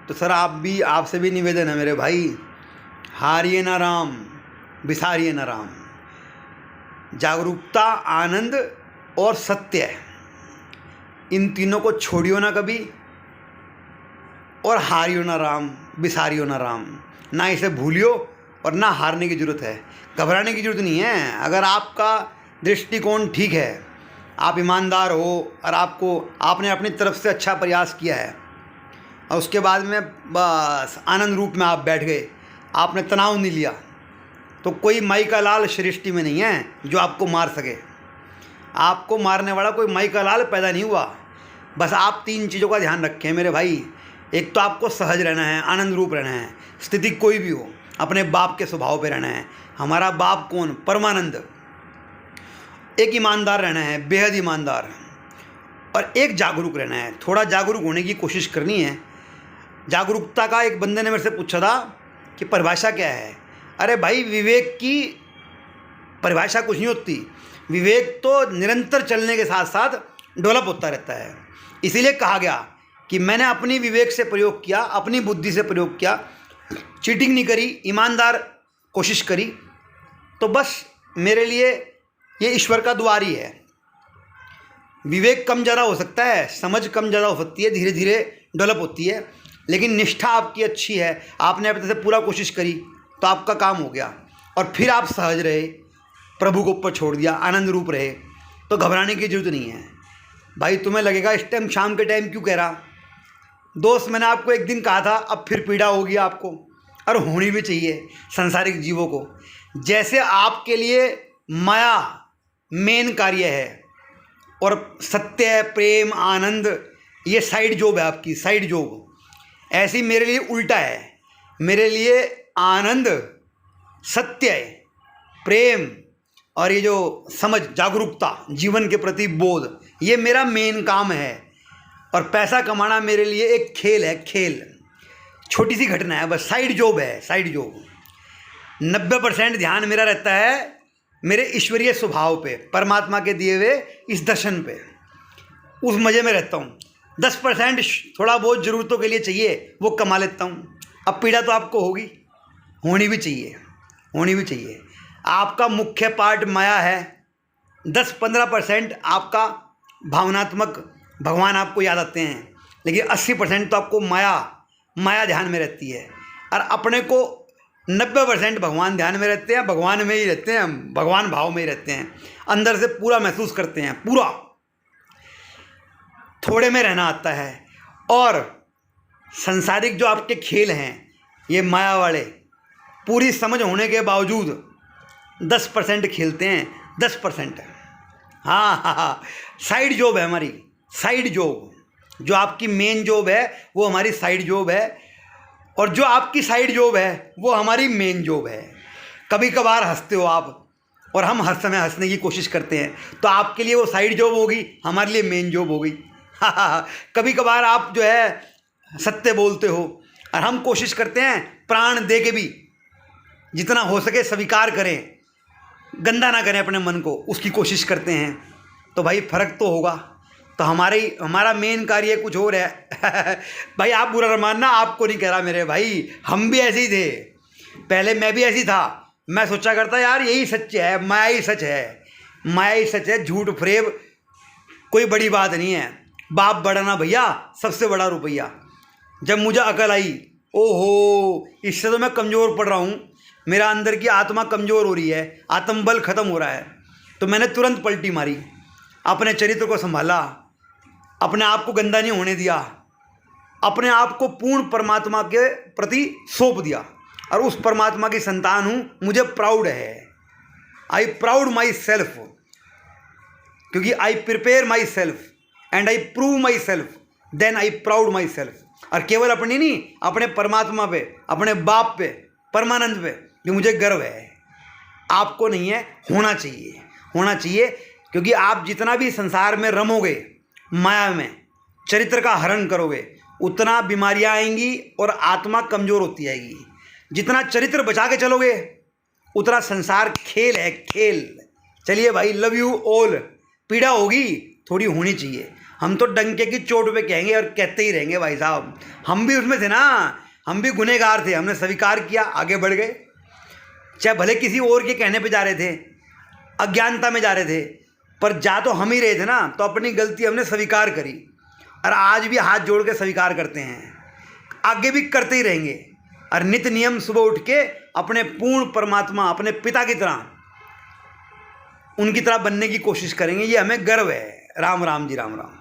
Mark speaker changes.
Speaker 1: तो सर आपसे भी निवेदन है मेरे भाई, हारिए ना राम, बिसारिए ना राम। जागरूकता, आनंद और सत्य, इन तीनों को छोड़ियो ना कभी, और हारियो ना राम, बिसारियो ना राम। ना इसे भूलियो और ना हारने की ज़रूरत है, घबराने की ज़रूरत नहीं है। अगर आपका दृष्टिकोण ठीक है, आप ईमानदार हो और आपने अपनी तरफ से अच्छा प्रयास किया है और उसके बाद में बस आनंद रूप में आप बैठ गए, आपने तनाव नहीं लिया, तो कोई माई का लाल सृष्टि में नहीं है जो आपको मार सके। आपको मारने वाला कोई माई का लाल पैदा नहीं हुआ। बस आप 3 चीज़ों का ध्यान रखें मेरे भाई। एक तो आपको सहज रहना है, आनंद रूप रहना है, स्थिति कोई भी हो, अपने बाप के स्वभाव पे रहना है। हमारा बाप कौन? परमानंद। एक ईमानदार रहना है, बेहद ईमानदार, और एक जागरूक रहना है। थोड़ा जागरूक होने की कोशिश करनी है। जागरूकता का एक बंदे ने मेरे से पूछा था कि परिभाषा क्या है। अरे भाई, विवेक की परिभाषा कुछ नहीं होती। विवेक तो निरंतर चलने के साथ साथ डेवलप होता रहता है। इसीलिए कहा गया कि मैंने अपनी विवेक से प्रयोग किया, अपनी बुद्धि से प्रयोग किया, चीटिंग नहीं करी, ईमानदार कोशिश करी, तो बस मेरे लिए ये ईश्वर का द्वार ही है। विवेक कम ज़्यादा हो सकता है, समझ कम ज़्यादा हो सकती है, धीरे धीरे डेवलप होती है, लेकिन निष्ठा आपकी अच्छी है, आपने अपने से पूरा कोशिश करी तो आपका काम हो गया। और फिर आप सहज रहे, प्रभु को ऊपर छोड़ दिया, आनंद रूप रहे, तो घबराने की जरूरत नहीं है। भाई तुम्हें लगेगा इस टाइम, शाम के टाइम क्यों कह रहा दोस्त, मैंने आपको एक दिन कहा था, अब फिर पीड़ा होगी आपको, और होनी भी चाहिए संसारिक जीवों को। जैसे आपके लिए माया मेन कार्य है और सत्य, प्रेम, आनंद ये साइड जॉब है आपकी, साइड जॉब, ऐसी मेरे लिए उल्टा है। मेरे लिए आनंद, सत्य, प्रेम और ये जो समझ, जागरूकता, जीवन के प्रति बोध, ये मेरा मेन काम है। और पैसा कमाना मेरे लिए एक खेल है, खेल, छोटी सी घटना है, बस साइड जॉब है, साइड जॉब। 90% ध्यान मेरा रहता है मेरे ईश्वरीय स्वभाव पे, परमात्मा के दिए हुए इस दर्शन पे, उस मज़े में रहता हूँ। 10% थोड़ा बहुत ज़रूरतों के लिए चाहिए, वो कमा लेता हूँ। अब पीड़ा तो आपको होगी, होनी भी चाहिए, होनी भी चाहिए। आपका मुख्य पार्ट माया है, 10-15% आपका भावनात्मक, भगवान आपको याद आते हैं, लेकिन 80% तो आपको माया ध्यान में रहती है। और अपने को 90% भगवान ध्यान में रहते हैं, भगवान में ही रहते हैं, भगवान भाव में ही रहते हैं, अंदर से पूरा महसूस करते हैं, पूरा थोड़े में रहना आता है। और संसारिक जो आपके खेल हैं, ये माया वाले, पूरी समझ होने के बावजूद 10% खेलते हैं, 10%। हाँ, साइड जॉब है हमारी, साइड जॉब। जो आपकी मेन जॉब है वो हमारी साइड जॉब है, और जो आपकी साइड जॉब है वो हमारी मेन जॉब है। कभी कभार हंसते हो आप, और हम हर समय हंसने की कोशिश करते हैं, तो आपके लिए वो साइड जॉब होगी, हमारे लिए मेन जॉब होगी। कभी कभार आप जो है सत्य बोलते हो, और हम कोशिश करते हैं प्राण दे के भी जितना हो सके स्वीकार करें, गंदा ना करें अपने मन को, उसकी कोशिश करते हैं। तो भाई फ़र्क तो होगा। तो हमारा मेन कार्य कुछ और है। भाई आप बुरा न मानना, आपको नहीं कह रहा मेरे भाई, हम भी ऐसे ही थे, पहले मैं भी ऐसी था। मैं सोचा करता यार यही सच है, माया ही सच है, माया ही सच है, झूठ फरेब कोई बड़ी बात नहीं है। बाप बड़ा ना भैया, सबसे बड़ा रुपया। जब मुझे अकल आई, ओहो इससे तो मैं कमज़ोर पड़ रहा हूँ, मेरा अंदर की आत्मा कमज़ोर हो रही है, आत्मबल ख़त्म हो रहा है, तो मैंने तुरंत पलटी मारी, अपने चरित्र को संभाला, अपने आप को गंदा नहीं होने दिया, अपने आप को पूर्ण परमात्मा के प्रति सौंप दिया, और उस परमात्मा की संतान हूँ, मुझे प्राउड है। आई प्राउड माई सेल्फ, क्योंकि I prepare myself and I prove myself, then I proud myself. और केवल अपनी नहीं, अपने परमात्मा पे, अपने बाप पे, परमानंद पे जो मुझे गर्व है। आपको नहीं है, होना चाहिए, होना चाहिए, क्योंकि आप जितना भी संसार में रमोगे, माया में चरित्र का हरण करोगे, उतना बीमारियां आएंगी और आत्मा कमज़ोर होती जाएगी। जितना चरित्र बचा के चलोगे, उतना संसार खेल है, खेल। चलिए भाई, लव यू ऑल। पीड़ा होगी, थोड़ी होनी चाहिए, हम तो डंके की चोट पे कहेंगे और कहते ही रहेंगे भाई साहब, हम भी उसमें थे ना, हम भी गुनहगार थे, हमने स्वीकार किया, आगे बढ़ गए। चाहे भले किसी और के कहने पे जा रहे थे, अज्ञानता में जा रहे थे, पर जा तो हम ही रहे थे ना, तो अपनी गलती हमने स्वीकार करी और आज भी हाथ जोड़ के स्वीकार करते हैं, आगे भी करते ही रहेंगे। और नित नियम सुबह उठ के अपने पूर्ण परमात्मा, अपने पिता की तरह, उनकी तरह बनने की कोशिश करेंगे। ये हमें गर्व है। राम राम जी, राम राम।